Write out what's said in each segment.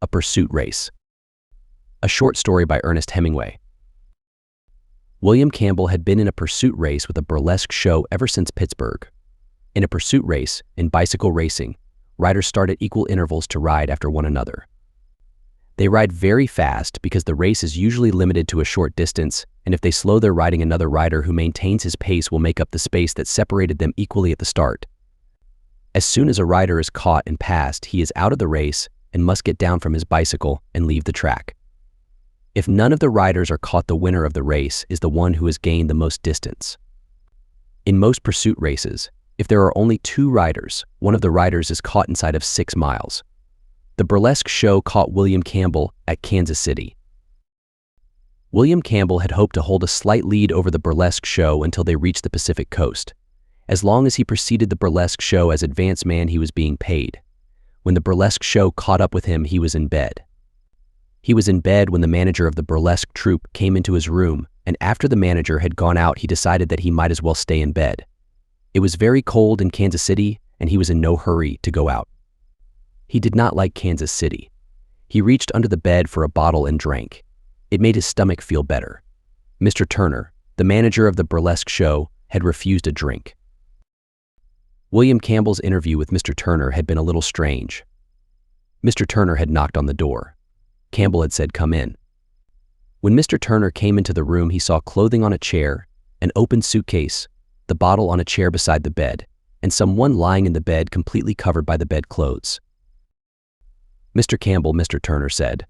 A Pursuit Race. A short story by Ernest Hemingway. William Campbell had been in a pursuit race with a burlesque show ever since Pittsburgh. In a pursuit race, in bicycle racing, riders start at equal intervals to ride after one another. They ride very fast because the race is usually limited to a short distance, and if they slow their riding, another rider who maintains his pace will make up the space that separated them equally at the start. As soon as a rider is caught and passed, he is out of the race and must get down from his bicycle and leave the track. If none of the riders are caught, the winner of the race is the one who has gained the most distance. In most pursuit races, if there are only 2 riders, one of the riders is caught inside of 6 miles. The burlesque show caught William Campbell at Kansas City. William Campbell had hoped to hold a slight lead over the burlesque show until they reached the Pacific coast. As long as he preceded the burlesque show as advance man, he was being paid. When the burlesque show caught up with him, he was in bed. He was in bed when the manager of the burlesque troupe came into his room, and after the manager had gone out, he decided that he might as well stay in bed. It was very cold in Kansas City, and he was in no hurry to go out. He did not like Kansas City. He reached under the bed for a bottle and drank. It made his stomach feel better. Mr. Turner, the manager of the burlesque show, had refused a drink. William Campbell's interview with Mr. Turner had been a little strange. Mr. Turner had knocked on the door. Campbell had said, "Come in." When Mr. Turner came into the room, he saw clothing on a chair, an open suitcase, the bottle on a chair beside the bed, and someone lying in the bed completely covered by the bedclothes. "Mr. Campbell," Mr. Turner said.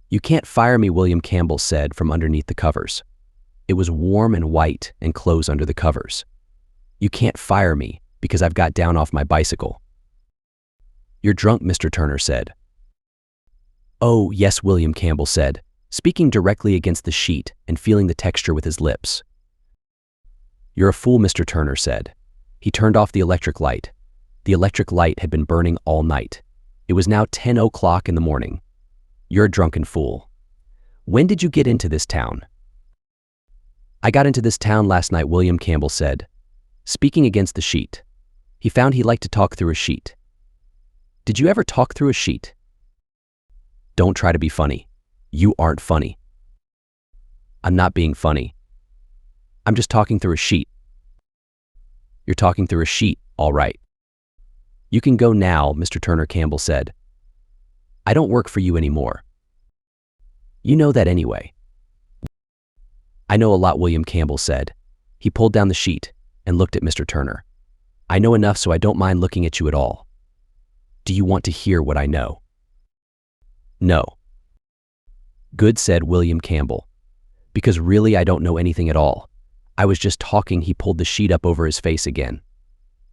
"You can't fire me," William Campbell said from underneath the covers. It was warm and white and clothes under the covers. "You can't fire me because I've got down off my bicycle." "You're drunk," Mr. Turner said. "Oh, yes," William Campbell said, speaking directly against the sheet and feeling the texture with his lips. "You're a fool," Mr. Turner said. He turned off the electric light. The electric light had been burning all night. It was now 10 o'clock in the morning. "You're a drunken fool. When did you get into this town?" "I got into this town last night," William Campbell said, speaking against the sheet. He found he liked to talk through a sheet. "Did you ever talk through a sheet?" "Don't try to be funny. You aren't funny." "I'm not being funny. I'm just talking through a sheet." "You're talking through a sheet, all right." "You can go now," Mr. Turner Campbell said. "I don't work for you anymore." "You know that anyway." "I know a lot," William Campbell said. He pulled down the sheet and looked at Mr. Turner. "I know enough so I don't mind looking at you at all. Do you want to hear what I know?" "No." "Good," said William Campbell. "Because really I don't know anything at all. I was just talking." He pulled the sheet up over his face again.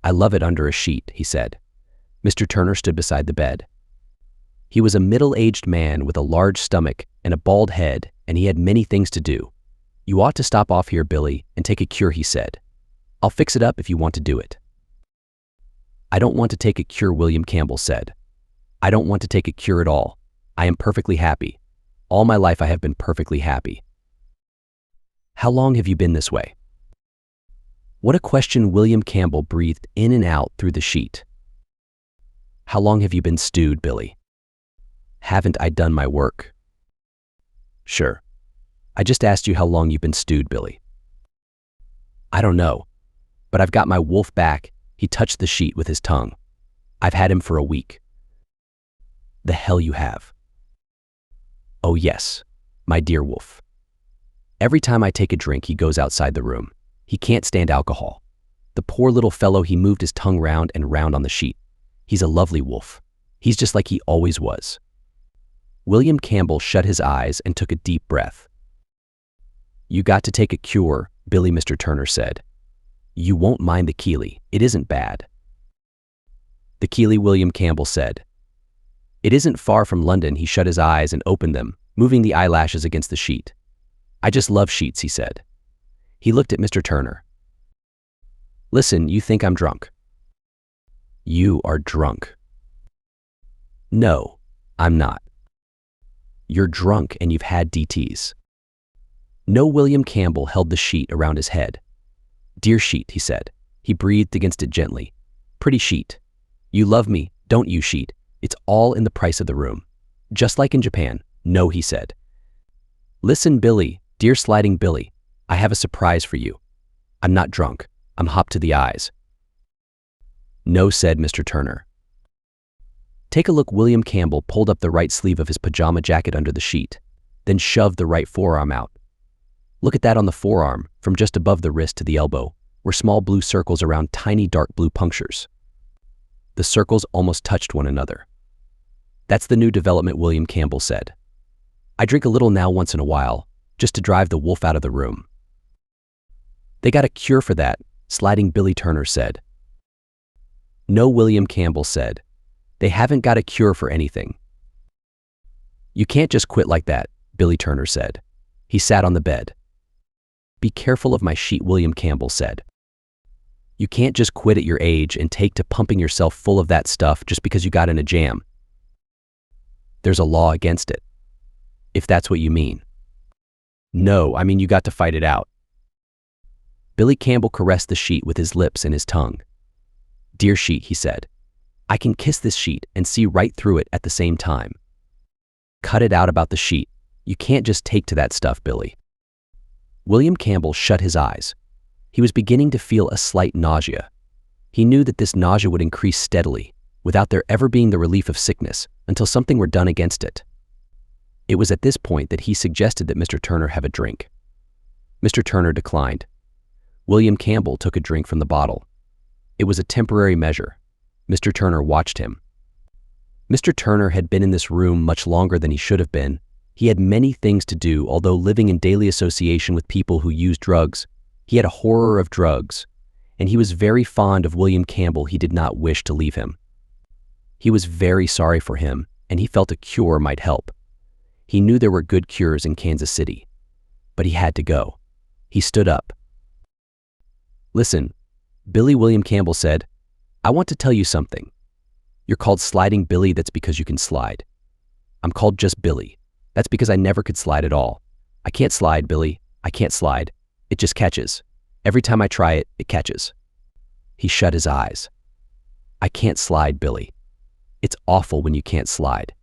"I love it under a sheet," he said. Mr. Turner stood beside the bed. He was a middle-aged man with a large stomach and a bald head, and he had many things to do. "You ought to stop off here, Billy, and take a cure," he said. "I'll fix it up if you want to do it." "I don't want to take a cure," William Campbell said. "I don't want to take a cure at all. I am perfectly happy. All my life I have been perfectly happy." "How long have you been this way?" What a question! William Campbell breathed in and out through the sheet. "How long have you been stewed, Billy?" "Haven't I done my work?" "Sure. I just asked you how long you've been stewed, Billy." "I don't know. But I've got my wolf back." He touched the sheet with his tongue. "I've had him for a week." "The hell you have." "Oh yes, my dear wolf. Every time I take a drink, he goes outside the room. He can't stand alcohol. The poor little fellow," he moved his tongue round and round on the sheet. "He's a lovely wolf. He's just like he always was." William Campbell shut his eyes and took a deep breath. "You got to take a cure, Billy," Mr. Turner said. "You won't mind the Keeley. It isn't bad." "The Keeley," William Campbell said. "It isn't far from London." He shut his eyes and opened them, moving the eyelashes against the sheet. "I just love sheets," he said. He looked at Mr. Turner. "Listen, you think I'm drunk?" "You are drunk." "No, I'm not." "You're drunk and you've had DTs." No, William Campbell held the sheet around his head. "Dear sheet," he said. He breathed against it gently. "Pretty sheet. You love me, don't you, sheet? It's all in the price of the room. Just like in Japan. No, he said. Listen, Billy, dear sliding Billy, I have a surprise for you. I'm not drunk. I'm hopped to the eyes. No, said Mr. Turner. Take a look. William Campbell pulled up the right sleeve of his pajama jacket under the sheet, then shoved the right forearm out. Look at that on the forearm, from just above the wrist to the elbow, were small blue circles around tiny dark blue punctures. The circles almost touched one another. That's the new development, William Campbell said. I drink a little now once in a while, just to drive the wolf out of the room. They got a cure for that, sliding Billy Turner said. No, William Campbell said. They haven't got a cure for anything. You can't just quit like that, Billy Turner said. He sat on the bed. Be careful of my sheet, William Campbell said. You can't just quit at your age and take to pumping yourself full of that stuff just because you got in a jam. There's a law against it. If that's what you mean. No, I mean you got to fight it out. Billy Campbell caressed the sheet with his lips and his tongue. Dear sheet, he said, I can kiss this sheet and see right through it at the same time. Cut it out about the sheet. You can't just take to that stuff, Billy. William Campbell shut his eyes. He was beginning to feel a slight nausea. He knew that this nausea would increase steadily, without there ever being the relief of sickness, until something were done against it. It was at this point that he suggested that Mr. Turner have a drink. Mr. Turner declined. William Campbell took a drink from the bottle. It was a temporary measure. Mr. Turner watched him. Mr. Turner had been in this room much longer than he should have been. He had many things to do, although living in daily association with people who used drugs. He had a horror of drugs, and he was very fond of William Campbell. He did not wish to leave him. He was very sorry for him, and he felt a cure might help. He knew there were good cures in Kansas City, but he had to go. He stood up. Listen, Billy, William Campbell said, I want to tell you something. You're called Sliding Billy, that's because you can slide. I'm called just Billy. That's because I never could slide at all. I can't slide, Billy. I can't slide. It just catches. Every time I try it, it catches. He shut his eyes. I can't slide, Billy. It's awful when you can't slide.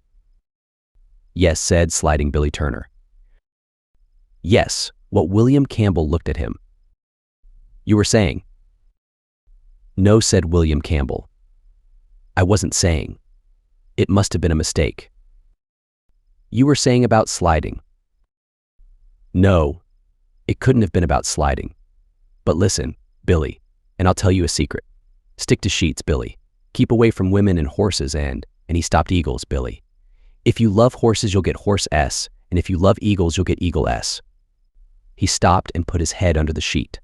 Yes, said Sliding Billy Turner. Yes, what William Campbell looked at him. You were saying? No, said William Campbell. I wasn't saying. It must have been a mistake. You were saying about sliding. No, it couldn't have been about sliding. But listen, Billy, and I'll tell you a secret. Stick to sheets, Billy. Keep away from women and horses and he stopped eagles, Billy. If you love horses, you'll get horse S, and if you love eagles, you'll get eagle S. He stopped and put his head under the sheet.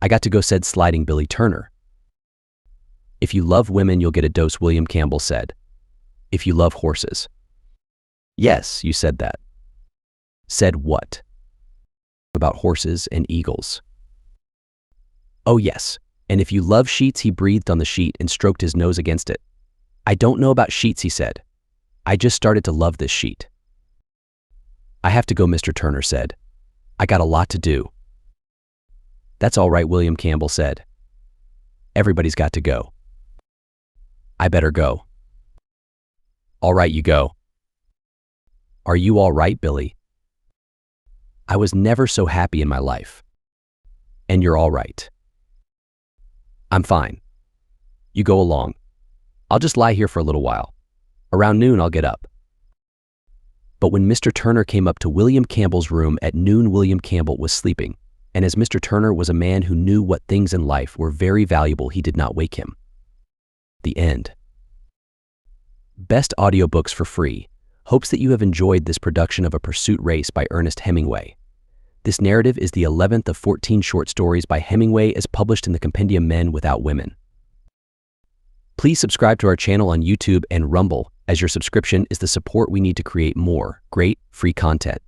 I got to go, said Sliding Billy Turner. If you love women, you'll get a dose, William Campbell said. If you love horses. Yes, you said that. Said what? About horses and eagles. Oh yes, and if you love sheets, he breathed on the sheet and stroked his nose against it. I don't know about sheets, he said. I just started to love this sheet. I have to go, Mr. Turner said. I got a lot to do. That's all right, William Campbell said. Everybody's got to go. I better go. All right, you go. Are you all right, Billy? I was never so happy in my life. And you're all right. I'm fine. You go along. I'll just lie here for a little while. Around noon, I'll get up. But when Mr. Turner came up to William Campbell's room at noon, William Campbell was sleeping, and as Mr. Turner was a man who knew what things in life were very valuable, he did not wake him. The end. Best audiobooks for free. Hopes that you have enjoyed this production of A Pursuit Race by Ernest Hemingway. This narrative is the 11th of 14 short stories by Hemingway as published in the compendium Men Without Women. Please subscribe to our channel on YouTube and Rumble, as your subscription is the support we need to create more great, free content.